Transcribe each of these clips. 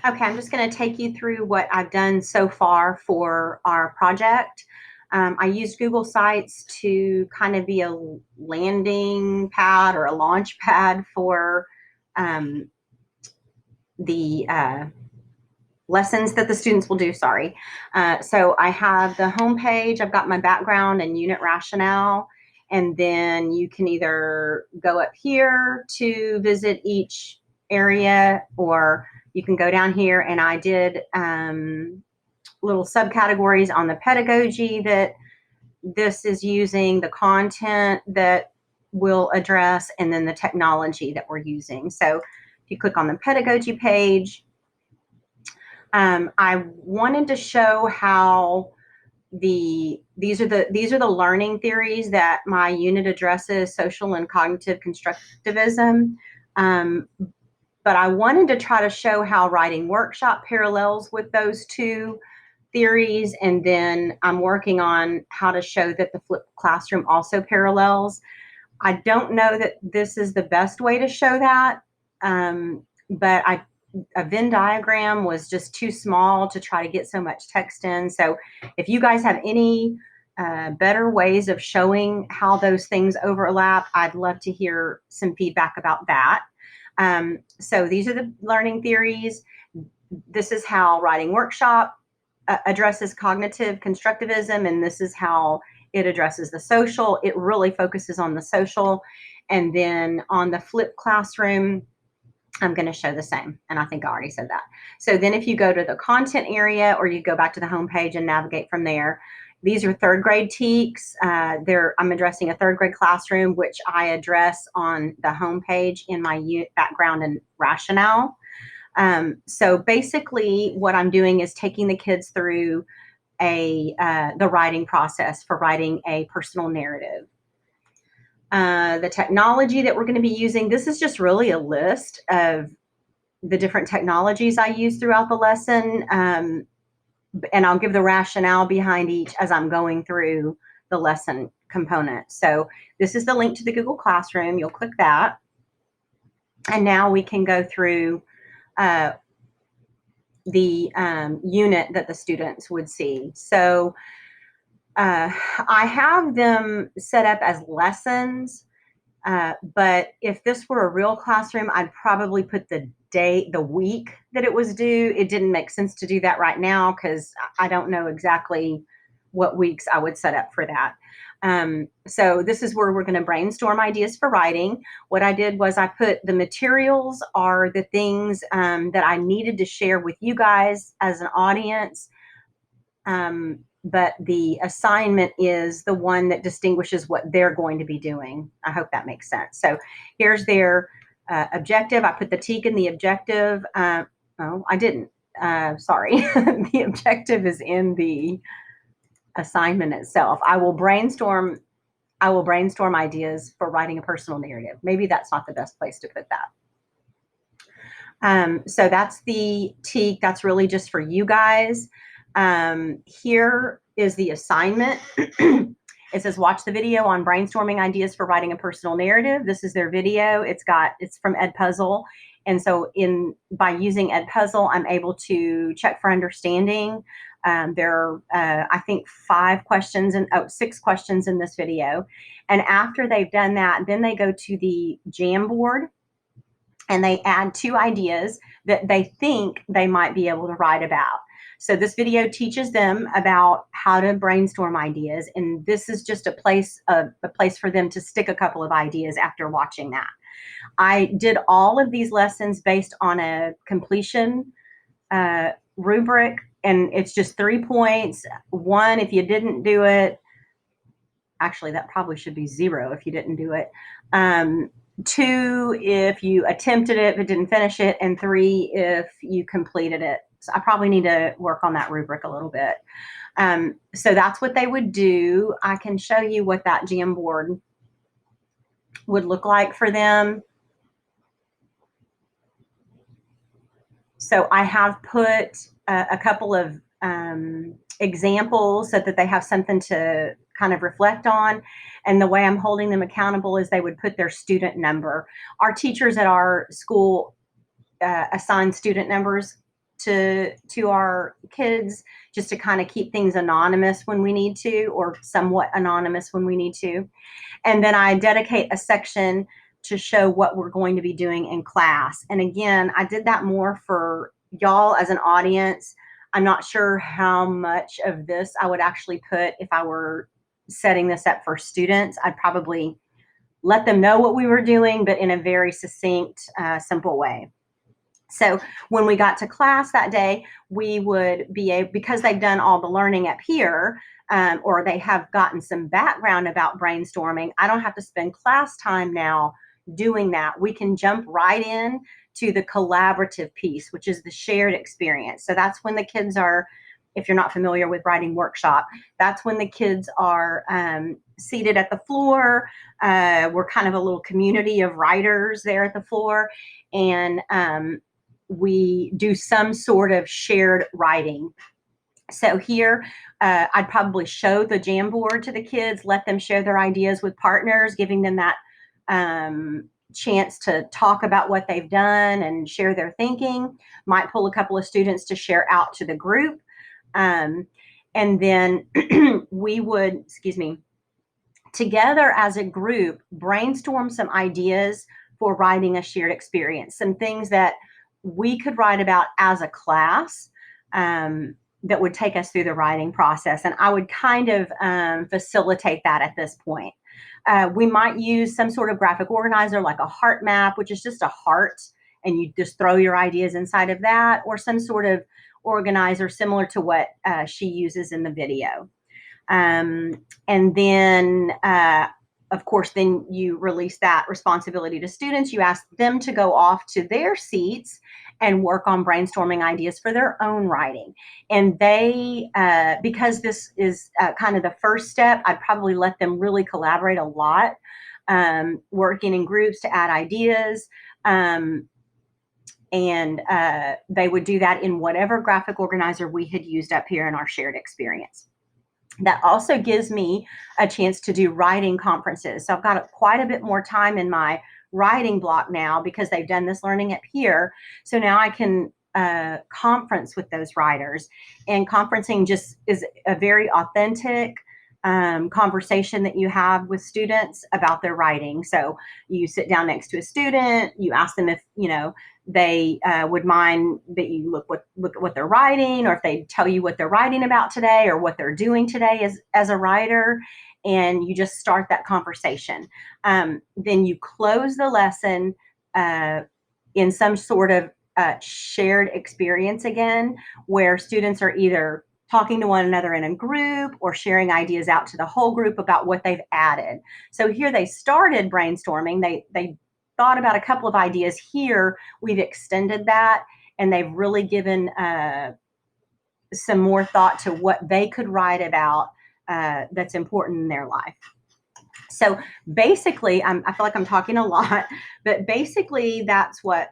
Okay, I'm just going to take you through what I've done so far for our project. I used Google Sites to kind of be a landing pad or a launch pad for um, the lessons that the students will do, sorry. So I have the home page, I've got my background and unit rationale, and then you can either go up here to visit each area, or you can go down here, and I did little subcategories on the pedagogy that this is using, the content that we'll address, and then the technology that we're using. So if you click on the pedagogy page, I wanted to show how these are the learning theories that my unit addresses: social and cognitive constructivism. But I wanted to try to show how writing workshop parallels with those two theories, and then I'm working on how to show that the flipped classroom also parallels. I don't know that this is the best way to show that, but a Venn diagram was just too small to try to get so much text in. So if you guys have any better ways of showing how those things overlap, I'd love to hear some feedback about that. So these are the learning theories. This is how writing workshop addresses cognitive constructivism, and this is how it addresses the social. It really focuses on the social. And then on the flipped classroom, I'm going to show the same, and I think I already said that. So then if you go to the content area, or you go back to the home page and navigate from there, these are third grade TEKs. I'm addressing a third grade classroom, which I address on the home page in my background and rationale. So basically what I'm doing is taking the kids through the writing process for writing a personal narrative. The technology that we're going to be using, this is just really a list of the different technologies I use throughout the lesson, and I'll give the rationale behind each as I'm going through the lesson component. So this is the link to the Google Classroom. You'll click that, and now we can go through the unit that the students would see. So I have them set up as lessons, but if this were a real classroom, I'd probably put the day, the week that it was due. It didn't make sense to do that right now because I don't know exactly what weeks I would set up for that. So this is where we're going to brainstorm ideas for writing. What I did was I put the materials are the things that I needed to share with you guys as an audience. But the assignment is the one that distinguishes what they're going to be doing. I hope that makes sense. So here's their objective. I put the TEK in the objective. Oh, I didn't. Sorry. The objective is in the assignment itself. I will brainstorm ideas for writing a personal narrative. Maybe that's not the best place to put that. So that's the TEK. That's really just for you guys. Here is the assignment. It says, watch the video on brainstorming ideas for writing a personal narrative. This is their video. It's from Edpuzzle. And so by using Edpuzzle, I'm able to check for understanding. There are, I think, 6 questions in this video. And after they've done that, then they go to the Jamboard and they add 2 ideas that they think they might be able to write about. So this video teaches them about how to brainstorm ideas, and this is just a place for them to stick a couple of ideas after watching that. I did all of these lessons based on a completion rubric, and it's just 3 points. 1 if you didn't do it. Actually, that probably should be 0 if you didn't do it. 2 if you attempted it but didn't finish it, and 3 if you completed it. So I probably need to work on that rubric a little bit. So that's what they would do. I can show you what that Jamboard would look like for them. So I have put a couple of examples so that they have something to kind of reflect on. And the way I'm holding them accountable is they would put their student number. Our teachers at our school assign student numbers to our kids, just to kind of keep things anonymous when we need to, or somewhat anonymous when we need to. And then I dedicate a section to show what we're going to be doing in class. And again, I did that more for y'all as an audience. I'm not sure how much of this I would actually put if I were setting this up for students. I'd probably let them know what we were doing, but in a very succinct, simple way. So when we got to class that day, we would be able, because they've done all the learning up here, or they have gotten some background about brainstorming, I don't have to spend class time now doing that. We can jump right in to the collaborative piece, which is the shared experience. So that's when the kids are, if you're not familiar with writing workshop, that's when the kids are seated at the floor. We're kind of a little community of writers there at the floor, and we do some sort of shared writing. So here, I'd probably show the Jamboard to the kids, let them share their ideas with partners, giving them that chance to talk about what they've done and share their thinking. Might pull a couple of students to share out to the group. And then we would, excuse me, together as a group, brainstorm some ideas for writing a shared experience, some things that we could write about as a class that would take us through the writing process. And I would kind of facilitate that at this point. We might use some sort of graphic organizer like a heart map, which is just a heart, and you just throw your ideas inside of that, or some sort of organizer similar to what she uses in the video. And then, of course, then you release that responsibility to students. You ask them to go off to their seats and work on brainstorming ideas for their own writing. And they, because this is kind of the first step, I'd probably let them really collaborate a lot, working in groups to add ideas. And they would do that in whatever graphic organizer we had used up here in our shared experience. That also gives me a chance to do writing conferences. So I've got quite a bit more time in my writing block now because they've done this learning up here. So now I can conference with those writers. And conferencing just is a very authentic conversation that you have with students about their writing. So you sit down next to a student, you ask them if, you know, they would mind that you look at what they're writing, or if they tell you what they're writing about today or what they're doing today as a writer, and you just start that conversation. Then you close the lesson in some sort of shared experience again, where students are either talking to one another in a group or sharing ideas out to the whole group about what they've added. So here they started brainstorming. They thought about a couple of ideas. Here we've extended that, and they've really given some more thought to what they could write about that's important in their life. So basically, I feel like I'm talking a lot, but basically that's what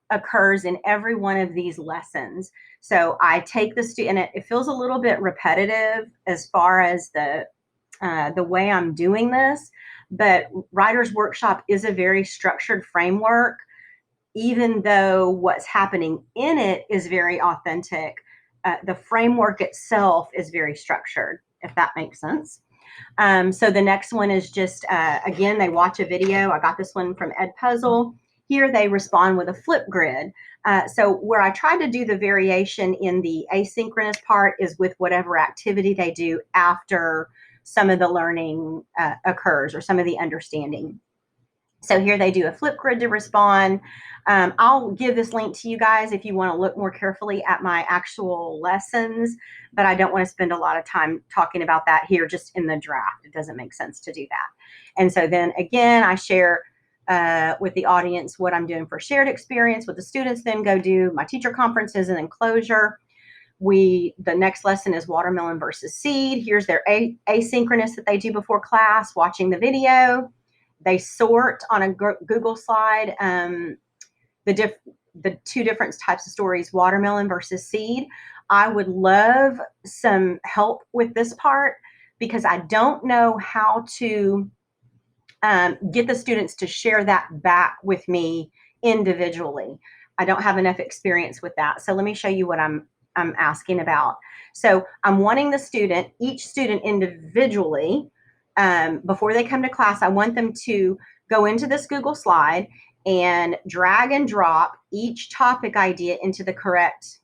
occurs in every one of these lessons. So I take the student, and it feels a little bit repetitive as far as the way I'm doing this, but Writer's Workshop is a very structured framework, even though what's happening in it is very authentic. The framework itself is very structured, if that makes sense. So the next one is just, again, they watch a video. I got this one from Edpuzzle. Here they respond with a flip grid. So where I try to do the variation in the asynchronous part is with whatever activity they do after some of the learning occurs, or some of the understanding. So here they do a flip grid to respond. I'll give this link to you guys if you want to look more carefully at my actual lessons, but I don't want to spend a lot of time talking about that here just in the draft. It doesn't make sense to do that. And so then again, I share with the audience what I'm doing for shared experience, with the students then go do my teacher conferences and then closure. The next lesson is watermelon versus seed. Here's their asynchronous that they do before class, watching the video. They sort on a Google slide the two different types of stories, watermelon versus seed. I would love some help with this part because I don't know how to get the students to share that back with me individually. I don't have enough experience with that. So let me show you what I'm asking about. So I'm wanting each student individually, before they come to class, I want them to go into this Google slide and drag and drop each topic idea into the correct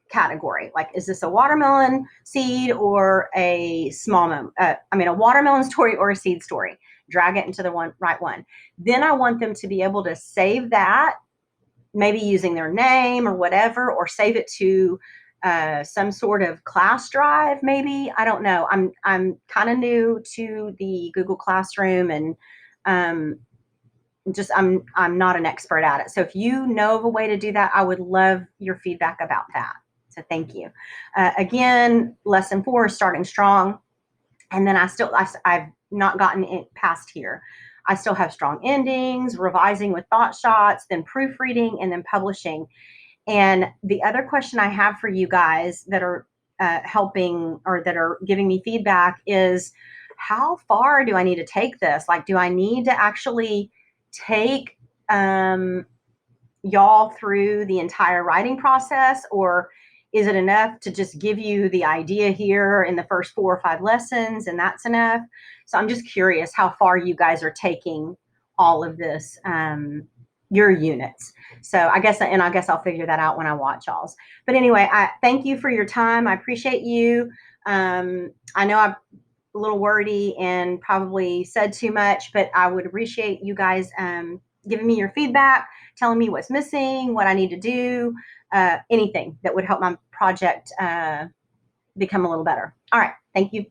category. Like, is this a watermelon seed or a a watermelon story or a seed story? Drag it into the right one. Then I want them to be able to save that, maybe using their name or whatever, or save it to some sort of class drive, maybe. I don't know. I'm kind of new to the Google Classroom, and I'm not an expert at it. So if you know of a way to do that, I would love your feedback about that. So thank you. Again, lesson 4 is starting strong. And then I've not gotten it past here. I still have strong endings, revising with thought shots, then proofreading, and then publishing. And the other question I have for you guys that are helping or that are giving me feedback is, how far do I need to take this? Like, do I need to actually take y'all through the entire writing process, or is it enough to just give you the idea here in the first 4 or 5 lessons and that's enough? So I'm just curious how far you guys are taking all of this, your units. So I guess I'll figure that out when I watch y'all's. But anyway, I thank you for your time. I appreciate you. I know I'm a little wordy and probably said too much, but I would appreciate you guys giving me your feedback, telling me what's missing, what I need to do, anything that would help my project become a little better. All right. Thank you.